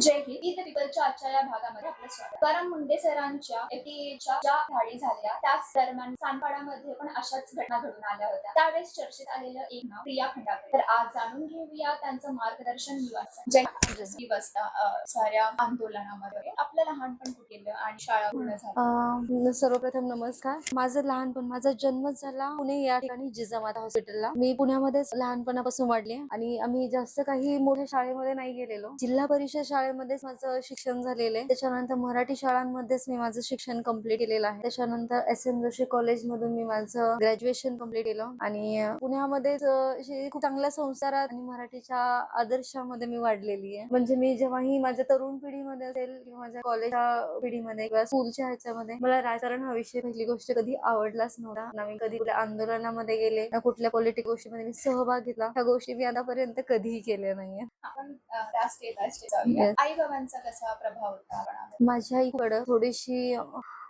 जय हिंद. ईद पीपलच्या आजच्या या भागामध्ये आपलं स्वागत. तुकाराम मुंडे सरांच्या FTA ज्या धाडी झाल्या त्याच दरम्यान सानपाड्यामध्ये पण अशाच घटना घडून आल्या होत्या. त्यावेळेस चर्चेत आलेलं एक नाव प्रिया खंडागळे. तर आज जाणून घेऊया त्यांचं मार्गदर्शन युवांचं. जय साऱ्या आंदोलनामध्ये आपलं लहानपण कुठे आणि शाळा पूर्ण झाली. सर्वप्रथम नमस्कार. माझं लहानपण, माझा जन्म झाला पुणे या ठिकाणी जिजामाता हॉस्पिटलला. मी पुण्यामध्येच लहानपणापासून वाढले आणि आम्ही जास्त काही मोठ्या शाळेमध्ये नाही गेलेलो. जिल्हा परिषद शाळेमध्येच माझं शिक्षण झालेलं आहे. त्याच्यानंतर मराठी शाळांमध्येच मी माझं शिक्षण कंप्लीट केलेलं आहे. त्याच्यानंतर SM जोशी कॉलेज मधून मी माझं ग्रॅज्युएशन कंप्लीट केलं आणि पुण्यामध्येच खूप चांगल्या संस्कारात आणि मराठीच्या आदर्शामध्ये मी वाढलेली आहे. म्हणजे मी जेव्हाही माझ्या तरुण पिढीमध्ये असेल किंवा माझ्या कॉलेजच्या पिढीमध्ये किंवा स्कूलच्या ह्याच्यामध्ये मला राजकारण हा विषय पहिली गोष्ट कधी आवडलाच नव्हता. ना मी कधी कुठल्या आंदोलनामध्ये गेले ना कुठल्या पॉलिटिक गोष्टीमध्ये मी सहभाग घेतला. ह्या गोष्टी मी आतापर्यंत कधीही केल्या नाहीये. आपण आई बाबांचा कसा प्रभाव होता? माझ्या आईकडं थोडीशी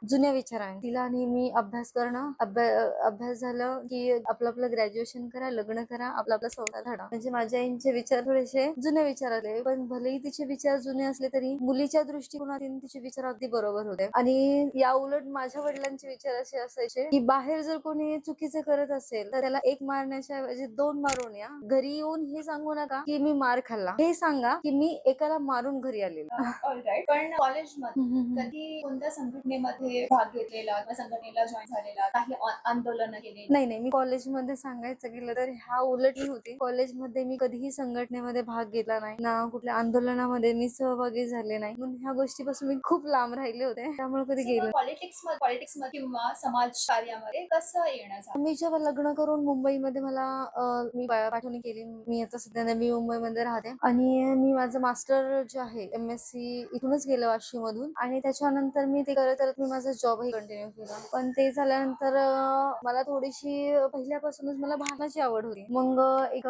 जुन्या विचारांची. तिला नेहमी अभ्यास करणं, अभ्यास झालं की आपलं ग्रॅज्युएशन करा, लग्न करा, आपला संसार घडा. म्हणजे माझ्या आईचे विचार थोडेसे जुने विचार आले, पण भलेही तिचे विचार जुने असले तरी मुलीच्या दृष्टिकोनातून तिचे विचार अगदी बरोबर होते. आणि या उलट माझ्या वडिलांचे विचार असे असायचे की बाहेर जर कोणी चुकीचे करत असेल तर त्याला एक मारण्याच्या ऐवजी 2 मारून या. घरी येऊन हे सांगू नका की मी मार खाल्ला, हे सांगा की मी एकाला मारून घरी आलेलो. ऑलराईट. पण कॉलेजमध्ये कधी कोणत्या संघटनेमध्ये भाग घेतलेला किंवा संघटनेला जॉईन झालेला, काही आंदोलन केले? नाही, मी कॉलेजमध्ये सांगायचं गेलं तर ह्या उलट होती. कॉलेजमध्ये मी कधीही संघटनेमध्ये भाग घेतला नाही, ना कुठल्या आंदोलनामध्ये मी सहभागी झाले नाही. म्हणून ह्या गोष्टीपासून मी खूप लांब राहिले होते, त्यामुळे कधी गेले. पॉलिटिक्स मध्ये किंवा समाज कार्यामध्ये कसं येणं झालं? मी जेव्हा लग्न करून मुंबईमध्ये मला मी पाठवणी केली. मी आता सध्या नवी मुंबईमध्ये राहते आणि मी माझं मास्टर जे आहे MSc इथूनच गेलं वाशी मधून आणि त्याच्यानंतर मी ते करत करत मी माझा जॉबही कंटिन्यू केला. पण ते झाल्यानंतर मला थोडीशी पहिल्यापासूनच मला भाषणाची आवड होती. मग एक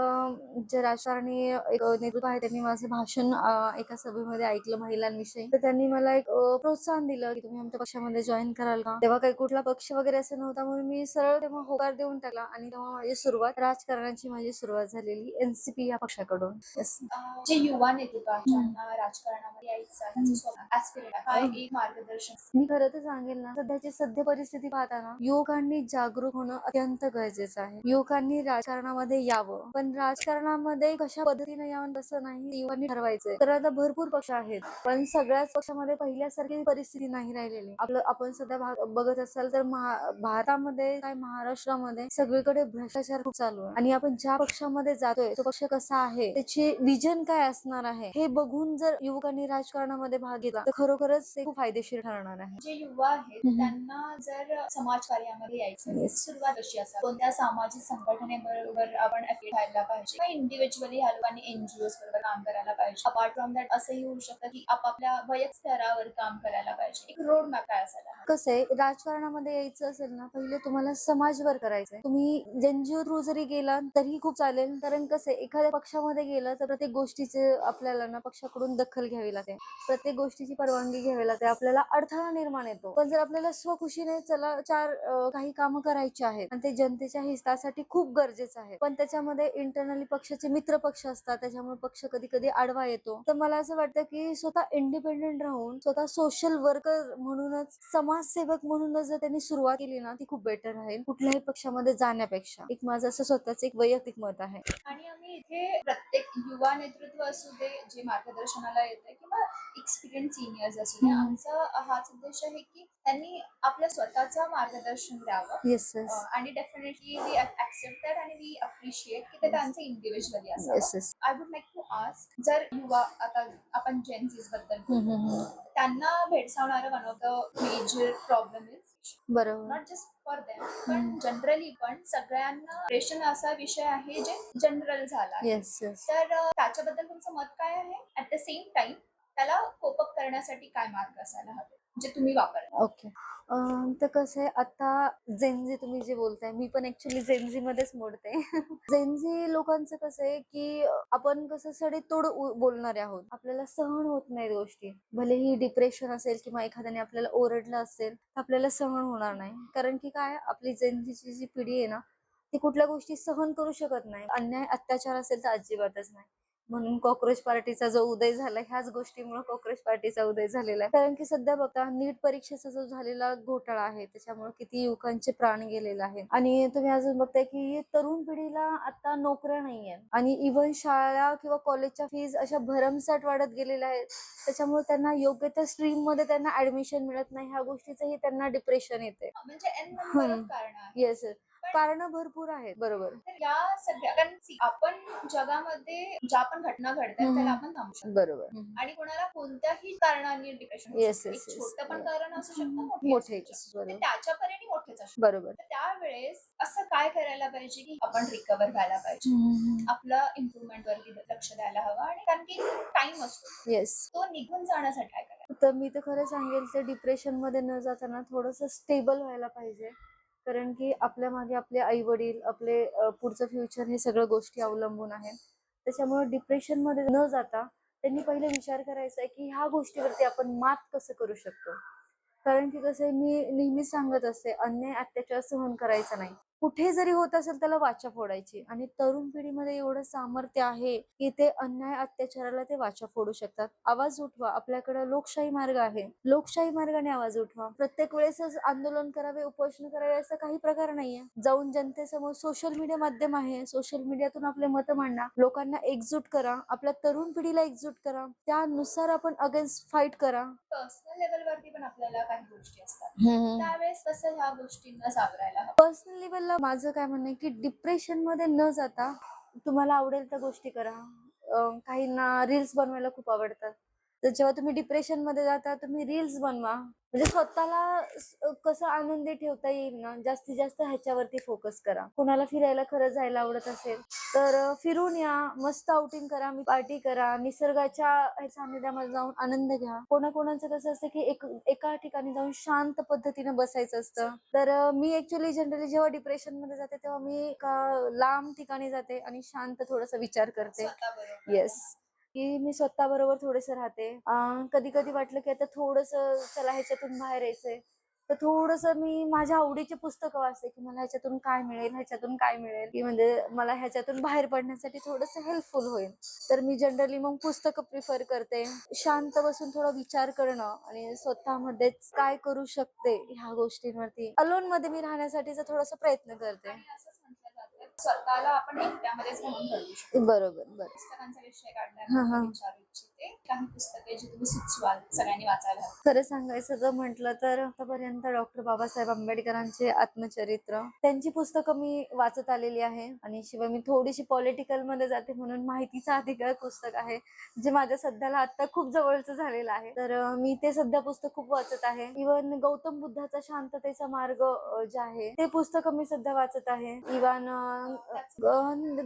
जे राजकारणी एक नेतृत्व आहे त्यांनी माझं भाषण एका सभेमध्ये ऐकलं महिलांविषयी. तर त्यांनी मला एक प्रोत्साहन दिलं की तुम्ही आमच्या पक्षामध्ये जॉईन कराल का. तेव्हा काही कुठला पक्ष वगैरे असं नव्हता म्हणून मी सरळ तेव्हा होकार देऊन टाकला आणि तेव्हा माझी सुरुवात राजकारणाची सुरुवात झालेली NCP या पक्षाकडून. जे युवा नेतृत्व आहे ज्यांना राजकारणामध्ये यायचं आहे, एक मार्गदर्शन मी खरं तर सांगेल ना, सध्याची सद्य परिस्थिती पाहताना युवकांनी जागरूक होणं अत्यंत गरजेचं आहे. युवकांनी राजकारणामध्ये यावं, पण राजकारणामध्ये कशा पद्धतीने यावं तसं नाही युवकांनी ठरवायचंय. तर आता भरपूर पक्ष आहेत, पण सगळ्याच पक्षामध्ये पहिल्यासारखी परिस्थिती नाही राहिलेली. आपण सध्या बघत असाल तर भारतामध्ये काय महाराष्ट्रामध्ये सगळीकडे भ्रष्टाचार खूप चालू आहे आणि आपण ज्या पक्षामध्ये जातोय तो पक्ष कसा आहे, त्याची विजन काय असणार आहे हे बघून जर युवकांनी राजकारणामध्ये भाग घेतला तर खरोखरच ते खूप फायदेशीर ठरणार आहे. जे युवा आहेत त्यांना जर समाज कार्यामध्ये यायचं सुरुवात कशी असावी, कोणत्या सामाजिक संघटनेबरोबर आपण ऍफिलिएट व्हायला पाहिजे किंवा इंडिव्हिज्युअली ह्या लोकांनी NGOs बरोबर काम करायला पाहिजे. अपार्ट फ्रॉम दॅट असंही होऊ शकतं की आपापल्या वैयक्तिक स्तरावर काम करायला पाहिजे. एक रोड मॅप काय असायला हवा? कसं आहे, राजकारणामध्ये यायचं असेल ना, पहिले तुम्हाला समाजवर करायचंय. तुम्ही NGO थ्रू जरी गेला तरी खूप चालेल, कारण कसं आहे, एखाद्या पक्षामध्ये गेलं तर प्रत्येक गोष्टीचे आपल्याला ना पक्षाकडून दखल घ्यावी लागते, प्रत्येक गोष्टीची परवानगी घ्यावी लागते, आपल्याला अडथळा निर्माण येतो. पण जर आपल्याला स्वखुशीने चला काही कामं करायची आहेत आणि ते जनतेच्या हितासाठी खूप गरजेचं आहे, पण त्याच्यामध्ये इंटरनली पक्षाचे मित्र पक्ष असतात, त्याच्यामुळे पक्ष कधी कधी आडवा येतो. तर मला असं वाटतं की स्वतः इंडिपेंडेंट राहून स्वतः सोशल वर्कर म्हणूनच, समाजसेवक म्हणूनच जर त्यांनी सुरुवात केली ना ती खूप बेटर राहील कुठल्याही पक्षामध्ये जाण्यापेक्षा. एक माझं असं स्वतःच एक वैयक्तिक मत आहे. आणि आम्ही इथे प्रत्येक युवा नेतृत्व असू दे, जे मार्गदर्शनाला येते किंवा एक्सपिरियन्स सिनियर्स असू दे, आमचा हाच उद्देश आहे की त्यांनी आपलं स्वतःचं मार्गदर्शन द्यावं. येस आणि डेफिनेटली वी ऍक्सेप्ट दॅट आणि वी अप्रिशिएट की ते त्यांचं इंडिव्हिज्युअली असावं. I would like to ask, जर युवा, आता आपण जेन्झीज बद्दल त्यांना भेडसावणारं one of the major problem is बरोबर, नॉट जस्ट फॉर देम पण जनरली पण सगळ्यांना डिप्रेशन असा विषय आहे जे जनरल झाला आहे. तर त्याच्याबद्दल तुमचं मत काय आहे? ऍट द सेम टाइम त्याला कोप अप करण्यासाठी काय मार्ग असायला हवे जे तुम्ही वापरता? ओके. तर कसं आहे, आता जेनझी तुम्ही जे बोलताय, मी पण ऍक्च्युली जेनझी मध्येच मोडते. जेनझी लोकांचं कसं आहे की आपण कसं सडेतोड बोलणारे आहोत, आपल्याला सहन होत नाही गोष्टी. भलेही डिप्रेशन असेल किंवा एखाद्याने आपल्याला ओरडलं असेल तर आपल्याला सहन होणार नाही, कारण की काय, आपली जेनझीची जी पिढी आहे ना ती कुठल्या गोष्टी सहन करू शकत नाही. अन्याय अत्याचार असेल तर अजिबातच नाही. म्हणून कॉक्रोच पार्टीचा जो उदय झाला ह्याच गोष्टीमुळे कॉक्रोच पार्टीचा उदय झालेला आहे. कारण की सध्या बघता नीट परीक्षेचा जो झालेला घोटाळा आहे त्याच्यामुळे किती युवकांचे प्राण गेलेले आहेत. आणि तुम्ही अजून बघताय की तरुण पिढीला आता नोकऱ्या नाहीये आणि इव्हन शाळा किंवा कॉलेजच्या फीज अशा भरमसाठ वाढत गेलेल्या आहेत. त्याच्यामुळे त्यांना योग्य त्या स्ट्रीम मध्ये त्यांना ऍडमिशन मिळत नाही. ह्या गोष्टीचंही त्यांना डिप्रेशन येते. म्हणजे एन नंबर ऑफ कारण आहे. येस, कारण भरपूर आहेत. बरोबर. तर या सगळ्या कारण see, आपण जगामध्ये ज्या पण घटना घडतात त्याला आपण थांबू शकतो बरोबर. आणि कोणाला कोणत्याही कारणाने डिप्रेशन येस, एक येस, येस. छोटं पण कारण असू शकतं मोठे असू शकतं. बरोबर. ते त्याच्या परीने मोठेच असू शकतं. बरोबर. तर त्यावेळेस असं काय करायला पाहिजे की आपण रिकवर व्हायला पाहिजे, आपलं इम्प्रुव्हमेंट वरती लक्ष द्यायला हवं आणि कारण की टाइम असतो येस. तो निघून जाण्यासाठी काय करायला. तर मी तर खरं सांगेल तर डिप्रेशन मध्ये न जाताना थोडंसं स्टेबल व्हायला पाहिजे. कारण की आपल्या मागे आपले आई वडील, आपले पुढचं फ्युचर हे सगळं गोष्टी अवलंबून आहेत. त्याच्यामुळे डिप्रेशन मध्ये न जाता त्यांनी पहिले विचार करायचा आहे की ह्या गोष्टीवरती आपण मात कसं करू शकतो. कारण की कसं आहे, मी नेहमीच सांगत असते, अन्याय अत्याचार सहन करायचा नाही. कुठे जरी होत असेल त्याला वाचा फोडायची. आणि तरुण पिढीमध्ये एवढं सामर्थ्य आहे की ते अन्याय अत्याचाराला ते वाचा फोडू शकतात. आवाज उठवा. आपल्याकडे लोकशाही मार्ग आहे. लोकशाही मार्गाने आवाज उठवा. प्रत्येक वेळेसच आंदोलन करावे, उपोषण करावे असा काही प्रकार नाहीये. जाऊन जनतेसमोर सोशल मीडिया माध्यम आहे. सोशल मीडियातून आपले मत मांडा. लोकांना एकजूट करा. आपल्या तरुण पिढीला एकजूट करा. त्यानुसार आपण अगेन्स्ट फाईट करा. पर्सनल लेवल वरती पण आपल्याला काही गोष्टी असतात. त्यावेळेस कसं ह्या गोष्टींना सावरायला हवं. पर्सनल लेवलला माझं काय म्हणणं आहे की डिप्रेशन मध्ये न जाता तुम्हाला आवडेल त्या गोष्टी करा. काहींना रील्स बनवायला खूप आवडतात. तर जेव्हा तुम्ही डिप्रेशन मध्ये जाता तुम्ही रील्स बनवा. म्हणजे स्वतःला कसं आनंदी ठेवता येईल ना, जास्तीत जास्त ह्याच्यावरती फोकस करा. कुणाला फिरायला खरं जायला आवडत असेल तर फिरून या, मस्त आउटिंग करा, पार्टी करा, निसर्गाच्या सानिध्यामध्ये जाऊन आनंद घ्या. कोणाकोणाचं कसं असतं की एका ठिकाणी जाऊन शांत पद्धतीने बसायचं असतं. तर मी ऍक्च्युअली जनरली जेव्हा डिप्रेशन मध्ये जाते तेव्हा मी एका लांब ठिकाणी जाते आणि शांत थोडासा विचार करते. स्वतःबरोबर. येस, की मी स्वतः बरोबर थोडेसे राहते. कधी कधी वाटलं की आता थोडस चला ह्याच्यातून बाहेर यायचंय तर थोडस मी माझ्या आवडीची पुस्तकं वाचते की मला ह्याच्यातून काय मिळेल, ह्याच्यातून काय मिळेल, की म्हणजे मला ह्याच्यातून बाहेर पडण्यासाठी थोडस हेल्पफुल होईल. तर मी जनरली मग पुस्तकं प्रिफर करते. शांत बसून थोडा विचार करणं आणि स्वतःमध्येच काय करू शकते ह्या गोष्टींवरती अलोन मध्ये मी राहण्यासाठीचा थोडासा प्रयत्न करते. आणि असंच म्हटलं जातं स्वतःला आपण एकट्यामध्येच म्हणून घडवू शकतो. बरोबर. पुस्तकांचा विषय हा, काढल्यानंतर हा. विचारू इच्छिते काही पुस्तके जी तुम्ही सुचवाल सगळ्यांनी वाचायला हवी. खरं सांगायचं जर म्हटलं तर आतापर्यंत डॉक्टर बाबासाहेब आंबेडकरांचे आत्मचरित्र त्यांची पुस्तकं मी वाचत आलेली आहे. आणि शिवाय मी थोडीशी पॉलिटिकल मध्ये जाते म्हणून माहितीचा अधिकार पुस्तक आहे जे माझ्या सध्याला आता खूप जवळचं झालेलं आहे. तर मी ते सध्या पुस्तक खूप वाचत आहे. इव्हन गौतम बुद्धाचा शांततेचा मार्ग जे आहे ते पुस्तक मी सध्या वाचत आहे. इव्हन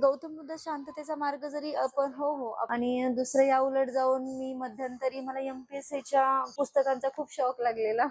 गौतम बुद्ध शांततेचा मार्ग जरी आपण हो आणि दुसरं या उलट जाऊन मी मध्यंतरी मला MPSC पुस्तकांचा खूप शौक लागलेला.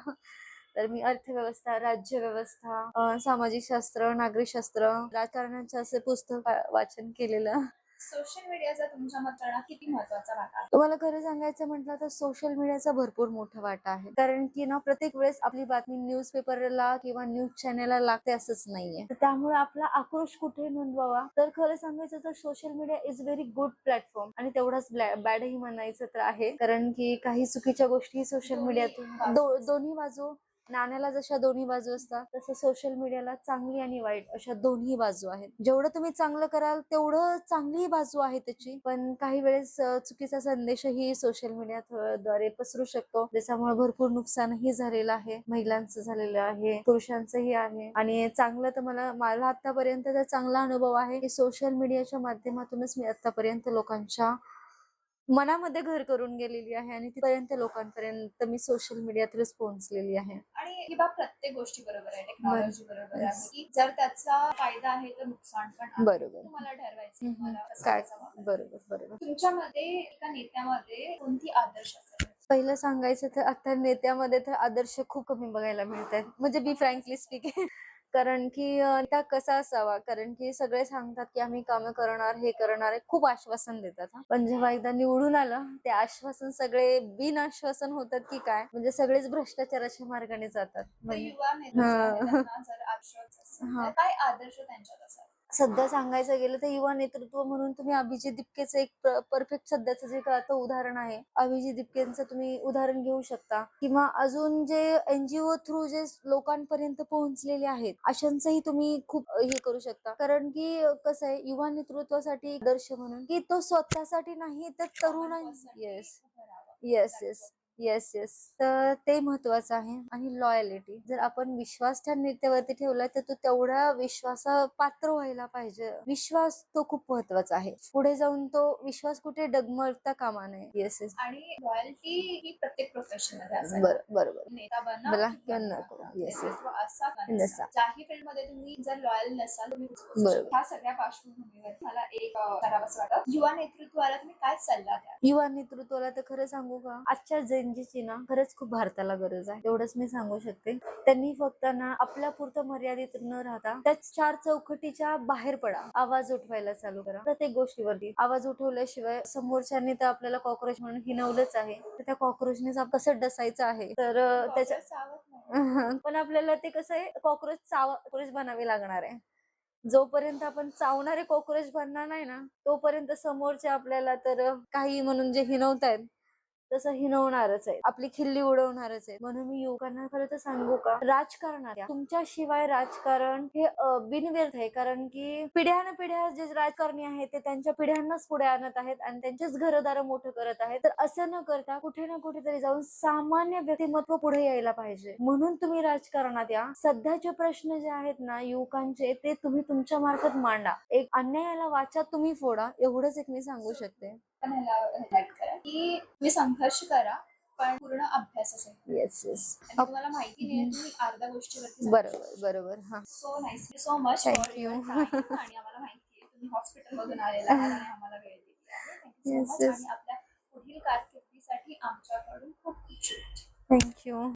तर मी अर्थव्यवस्था, राज्यव्यवस्था, सामाजिक शास्त्र, नागरिक शास्त्र, राजकारणाचे असे पुस्तक वाचन केलेलं. सोशल मीडियाचा तुमच्या मताने किती महत्वाचा वाटा आहे? तुम्हाला खरं सांगायचं म्हटलं तर सोशल मीडियाचा भरपूर मोठा वाटा आहे. कारण की ना प्रत्येक वेळेस आपली बातमी न्यूजपेपरला किंवा न्यूज चॅनेलला लागते असंच नाहीये. तर त्यामुळे आपला आक्रोश कुठे नोंदवावा तर खरं सांगायचं तर social media is very good platform आणि तेवढाच बॅडही म्हणायचं तर आहे. कारण की काही चुकीच्या गोष्टी सोशल मीडियातून दोन्ही बाजू नाण्याला जशा दोन्ही बाजू असतात तसं सोशल मीडियाला चांगली आणि वाईट अशा दोन्ही बाजू आहेत. जेवढं तुम्ही चांगलं कराल तेवढं चांगली बाजू आहे त्याची. पण काही वेळेस चुकीचा संदेशही सोशल मीडिया द्वारे पसरू शकतो ज्याच्यामुळे भरपूर नुकसानही झालेलं आहे. महिलांचं झालेलं आहे, पुरुषांचंही आहे. आणि चांगलं तर मला आतापर्यंतचा चांगला अनुभव आहे की सोशल मीडियाच्या माध्यमातूनच मी आतापर्यंत लोकांच्या मनामध्ये घर करून गेलेली आहे आणि तिथपर्यंत लोकांपर्यंत मी सोशल मीडिया थ्रूच पोहोचलेली आहे. आणि ही बाब प्रत्येक गोष्टी बरोबर आहे, टेक्नॉलॉजी बरोबर आहे की जर त्याचा फायदा आहे तर नुकसान पण आहे. बरोबर. तुम्हाला ठरवायचं तुम्हाला कसं काय त्याचा वापर. बरोबर. तुमच्या मध्ये एका नेत्यामध्ये कोणती आदर्श असेल? पहिलं सांगायचं तर आता नेत्यामध्ये तर आदर्श खूप कमी बघायला मिळतात. म्हणजे बी फ्रँकली स्पीकिंग. कारण की त्या कसा असावा, कारण की सगळे सांगतात की आम्ही कामं करणार, हे करणार, खूप आश्वासन देतात. पण जेव्हा एकदा निवडून आलं ते आश्वासन सगळे बिन आश्वासन होतात की काय, म्हणजे सगळेच भ्रष्टाचाराच्या मार्गाने जातात. युवा नेते जे आहेत, त्यांना जर आश्वासन असेल तर काय आदर्श त्यांच्यात असावा? सध्या सांगायचं गेलं तर युवा नेतृत्व म्हणून तुम्ही अभिजित दीपकेचं एक परफेक्ट सध्याचं जे आता उदाहरण आहे, अभिजित दीपकेंचं तुम्ही उदाहरण घेऊ शकता, किंवा अजून जे एनजीओ थ्रू जे लोकांपर्यंत पोहोचलेले आहेत अशांचंही तुम्ही खूप हे करू शकता. कारण की कसं आहे, युवा नेतृत्वासाठी एक आदर्श म्हणून की तो स्वतःसाठी नाही तर तरुणां yes yes yes yes yes तर ते महत्वाचं आहे. आणि लॉयलिटी, जर आपण विश्वास त्या नेत्यावरती ठेवला तर तो तेवढ्या विश्वासा पात्र व्हायला पाहिजे. विश्वास तो खूप महत्वाचा आहे. पुढे जाऊन तो विश्वास कुठे डगमगता कामा नये. येस येस आणि रॉयल्टी ही प्रत्येक प्रोफेशन मध्ये असायला बरोबर नेता बना मला की किंवा बनवा. नको. येस येस नेतृत्व असा का नसा. नसा. ज्याही फील्ड मध्ये तुम्ही जर लॉयल नसाल तुम्ही बरोबर. ह्या सगळ्या पार्श्वभूमीवर मला एक करावंसं वाटतं, युवा नेतृत्वाला तुम्ही काय सल्ला द्या? युवा नेतृत्वाला तर खरं सांगू का, आजच्या जेनजीची ना खरंच खूप भारताला गरज आहे, एवढंच मी सांगू शकते. त्यांनी फक्त ना आपल्या पुरतं मर्यादित न राहता त्या चार चौकटीच्या बाहेर पडा, आवाज उठवायला चालू करा. प्रत्येक गोष्टीवरती आवाज उठवल्याशिवाय समोरच्यांनी तर आपल्याला कॉक्रोच म्हणून हिनवलंच आहे, तर त्या कॉक्रोचने कसं डसायचं आहे. तर त्याच्या सावध नाही. पण आपल्याला ते कसं आहे, कॉक्रोच बनावे लागणार आहे. जोपर्यंत आपण चावणारे कॉक्रोच बनणार नाही ना, तोपर्यंत समोरचे आपल्याला तर काही म्हणून जे हिनवतायत तसं हिनवणारच आहे, आपली खिल्ली उडवणारच आहे. म्हणून मी युवकांना खरं तर सांगू का, राजकारणात या. तुमच्याशिवाय राजकारण हे बिनव्यर्थ आहे. कारण की पिढ्यानपिढ्या जे राजकारणी आहेत ते त्यांच्या पिढ्यांनाच पुढे आणत आहेत आणि त्यांचेच घरदार मोठं करत आहेत. तर असं न करता कुठे ना कुठेतरी जाऊन सामान्य व्यक्तिमत्व पुढे यायला पाहिजे. म्हणून तुम्ही राजकारणात या. सध्याचे प्रश्न जे आहेत ना युवकांचे, ते तुम्ही तुमच्या मार्फत मांडा. एक अन्यायाला वाचा तुम्ही फोडा, एवढंच एक मी सांगू शकते. पण ह्याला हायलाइट करा की तुम्ही संघर्ष करा पण पूर्ण अभ्यास असेल. येस येस आणि तुम्हाला माहिती नाही तुम्ही अर्ध्या गोष्टीवरती बरोबर हा. So nice so much Thank for you. Your time. आणि आम्हाला माहिती आहे तुम्ही हॉस्पिटल मधून आलेला आहात आणि आम्हाला वेळ दिली आहे. Thank you so yes much. Yes आणि आपल्या पुढील कारकिर्दीसाठी आमच्याकडून खूप खूप शुभेच्छा. थँक्यू.